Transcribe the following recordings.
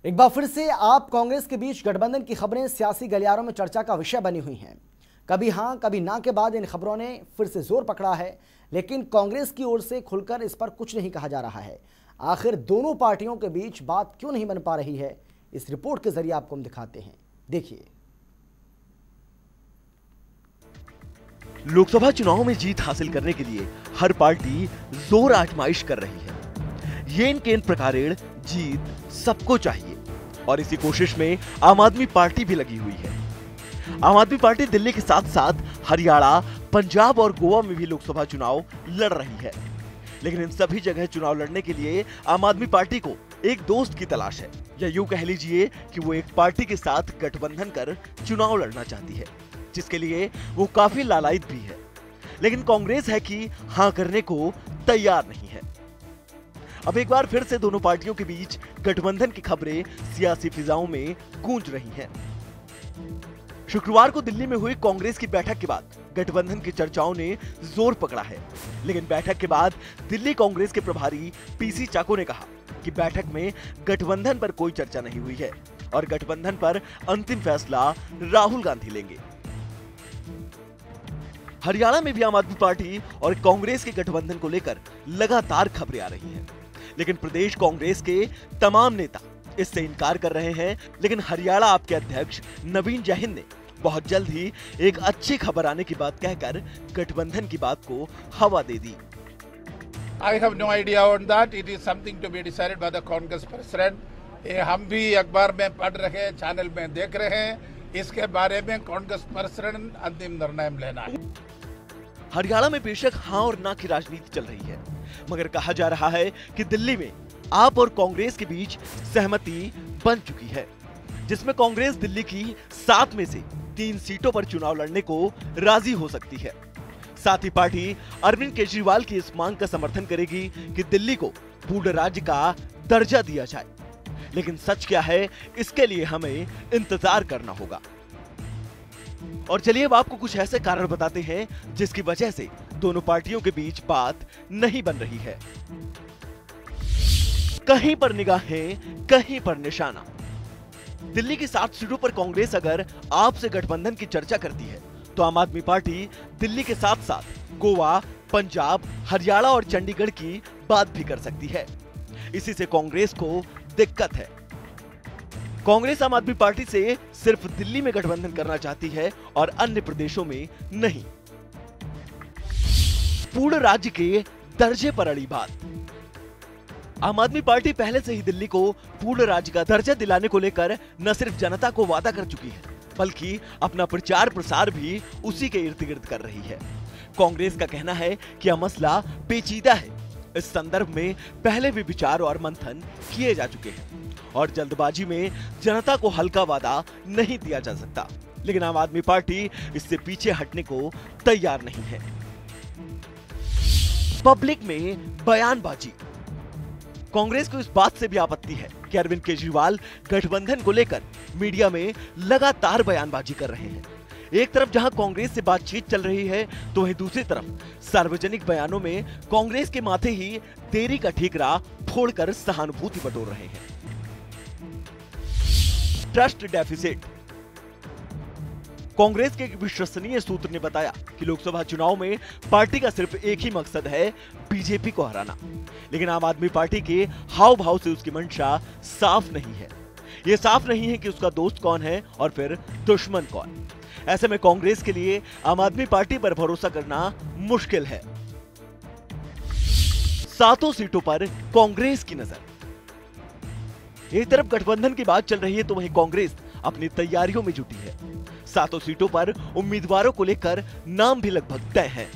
एक बार फिर से आप कांग्रेस के बीच गठबंधन की खबरें सियासी गलियारों में चर्चा का विषय बनी हुई हैं। कभी हां कभी ना के बाद इन खबरों ने फिर से जोर पकड़ा है, लेकिन कांग्रेस की ओर से खुलकर इस पर कुछ नहीं कहा जा रहा है। आखिर दोनों पार्टियों के बीच बात क्यों नहीं बन पा रही है, इस रिपोर्ट के जरिए आपको हम दिखाते हैं। देखिए, लोकसभा चुनाव में जीत हासिल करने के लिए हर पार्टी जोर आजमाइश कर रही है। येन केन प्रकारेण जीत सबको चाहिए और इसी कोशिश में आम आदमी पार्टी भी लगी हुई है। आम आदमी पार्टी दिल्ली के साथ साथ हरियाणा, पंजाब और गोवा में भी लोकसभा चुनाव लड़ रही है, लेकिन इन सभी जगह चुनाव लड़ने के लिए आम आदमी पार्टी को एक दोस्त की तलाश है, या यूं कह लीजिए कि वो एक पार्टी के साथ गठबंधन कर चुनाव लड़ना चाहती है, जिसके लिए वो काफी लालायित भी है। लेकिन कांग्रेस है कि हां करने को तैयार नहीं है। अब एक बार फिर से दोनों पार्टियों के बीच गठबंधन की खबरें सियासी फिजाओं में गूंज रही हैं। शुक्रवार को दिल्ली में हुई कांग्रेस की बैठक के बाद गठबंधन की चर्चाओं ने जोर पकड़ा है, लेकिन बैठक के बाद दिल्ली कांग्रेस के प्रभारी पीसी चाको ने कहा कि बैठक में गठबंधन पर कोई चर्चा नहीं हुई है और गठबंधन पर अंतिम फैसला राहुल गांधी लेंगे। हरियाणा में भी आम आदमी पार्टी और कांग्रेस के गठबंधन को लेकर लगातार खबरें आ रही हैं, लेकिन प्रदेश कांग्रेस के तमाम नेता इससे इनकार कर रहे हैं। लेकिन हरियाणा आप के अध्यक्ष नवीन जैन ने बहुत जल्द ही एक अच्छी खबर आने की बात कहकर गठबंधन की बात को हवा दे दी। I have no idea on that. It is something to be decided by the Congress president. ये हम भी अखबार में पढ़ रहे हैं, चैनल में देख रहे हैं, इसके बारे में कांग्रेस प्रेसिडेंट अंतिम निर्णय लेना है। हरियाणा में बेशक हाँ और ना की राजनीति चल रही है, मगर कहा जा रहा है कि दिल्ली में आप और कांग्रेस के बीच सहमति बन चुकी है, जिसमें कांग्रेस दिल्ली की 7 में से 3 सीटों पर चुनाव लड़ने को राजी हो सकती है। साथ ही पार्टी अरविंद केजरीवाल की इस मांग का समर्थन करेगी कि दिल्ली को पूर्ण राज्य का दर्जा दिया जाए। लेकिन सच क्या है, इसके लिए हमें इंतजार करना होगा। और चलिए अब आपको कुछ ऐसे कारण बताते हैं जिसकी वजह से दोनों पार्टियों के बीच बात नहीं बन रही है। कहीं पर निगाहें, कहीं पर निशाना। दिल्ली की 7 सीटों पर कांग्रेस अगर आपसे गठबंधन की चर्चा करती है, तो आम आदमी पार्टी दिल्ली के साथ साथ गोवा, पंजाब, हरियाणा और चंडीगढ़ की बात भी कर सकती है। इसी से कांग्रेस को दिक्कत है। कांग्रेस आम आदमी पार्टी से सिर्फ दिल्ली में गठबंधन करना चाहती है और अन्य प्रदेशों में नहीं। पूर्ण राज्य के दर्जे पर अड़ी बात। आम आदमी पार्टी पहले से ही दिल्ली को पूर्ण राज्य का दर्जा दिलाने को लेकर न सिर्फ जनता को वादा कर चुकी है, बल्कि अपना प्रचार प्रसार भी उसी के इर्द गिर्द कर रही है। कांग्रेस का कहना है कि यह मसला पेचीदा है। इस संदर्भ में पहले भी विचार और मंथन किए जा चुके हैं और जल्दबाजी में जनता को हल्का वादा नहीं दिया जा सकता। लेकिन आम आदमी पार्टी इससे पीछे हटने को तैयार नहीं है। पब्लिक में बयानबाजी। कांग्रेस को इस बात से भी आपत्ति है कि अरविंद केजरीवाल गठबंधन को लेकर मीडिया में लगातार बयानबाजी कर रहे हैं। एक तरफ जहां कांग्रेस से बातचीत चल रही है, तो वहीं दूसरी तरफ सार्वजनिक बयानों में कांग्रेस के माथे ही देरी का ठीकरा फोड़कर सहानुभूति बटोर रहे हैं। Trust deficit. कांग्रेस के एक विश्वसनीय सूत्र ने बताया कि लोकसभा चुनाव में पार्टी का सिर्फ एक ही मकसद है, बीजेपी को हराना। लेकिन आम आदमी पार्टी के हाव भाव से उसकी मंशा साफ नहीं है। यह साफ नहीं है कि उसका दोस्त कौन है और फिर दुश्मन कौन। ऐसे में कांग्रेस के लिए आम आदमी पार्टी पर भरोसा करना मुश्किल है। 7 सीटों पर कांग्रेस की नजर। एक तरफ गठबंधन की बात चल रही है, तो वहीं कांग्रेस अपनी तैयारियों में जुटी है। 7 सीटों पर उम्मीदवारों को लेकर नाम भी लगभग तय हैं।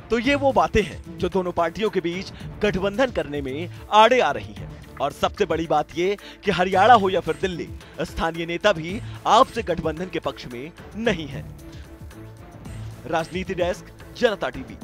तो ये वो बातें हैं जो दोनों पार्टियों के बीच गठबंधन करने में आड़े आ रही हैं। और सबसे बड़ी बात ये कि हरियाणा हो या फिर दिल्ली, स्थानीय नेता भी आपसे गठबंधन के पक्ष में नहीं है। राजनीति डेस्क, जनता टीवी।